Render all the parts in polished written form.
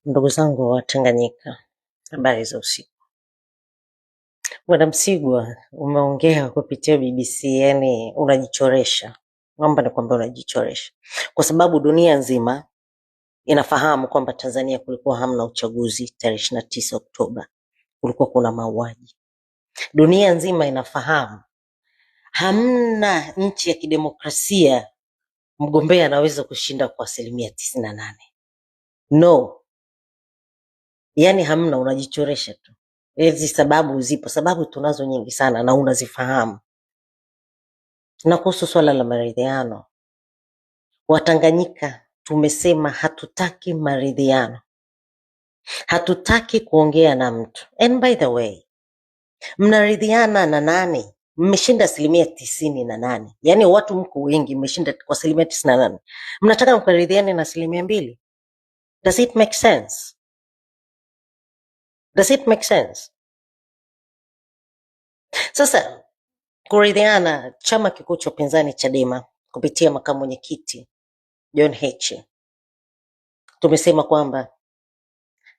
Ndugu zangu wa Tanganyika, habari za usiku. Bwana Msigwa, umeongea kupitia BBC, yani unajichoresha. Naomba nikwambie unajichoresha, kwa sababu dunia nzima inafahamu kwamba Tanzania kulikuwa hamna uchaguzi tarehe 29 Oktoba, kulikuwa kuna mauaji. Dunia nzima inafahamu hamna nchi ya kidemokrasia mgombea anaweza kushinda kwa 98%. No, yani hamna, unajichoresha tu. Hizi sababu zipo, sababu tunazo nyingi sana na unazifahamu. Na kuhusu swala la maridhiano, Watanganyika tumesema hatutaki maridhiano, hatutaki kuongea na mtu. And by the way, mnaridhiana na nani? Mmeshinda 98%. Yani watu mko wengi, mmeshinda kwa 98%. Mnataka mkaridhiane na 2%? Does it make sense? Does it make sense? Sasa kuridhiana, chama kikuu cha upinzani Chadema kupitia makamu mwenyekiti John Heche tumesema kwamba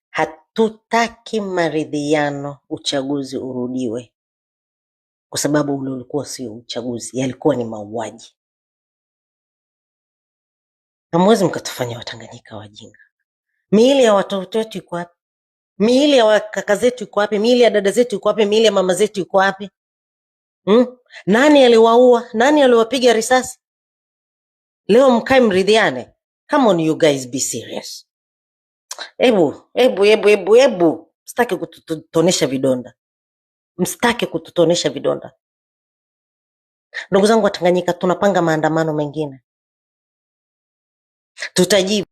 hatutaki maridhiano, uchaguzi urudiwe, kwa sababu ule ulikuwa sio uchaguzi, yalikuwa ni mauaji. Hamwezi mkatufanya Watanganyika wajinga. Miili ya watoto wetu iko wapi? Miili ya kaka zetu iko wapi? Miili ya dada zetu iko wapi? Miili ya mama zetu iko wapi? Nani aliwaua? Nani aliwapiga risasi? Leo mkae mridhiane? Come on you guys, be serious. Ebu. Msitaki kututonesha vidonda. Msitaki kututonesha vidonda. Ndugu zangu wa Tanganyika, tunapanga maandamano mengine. Tutajibu.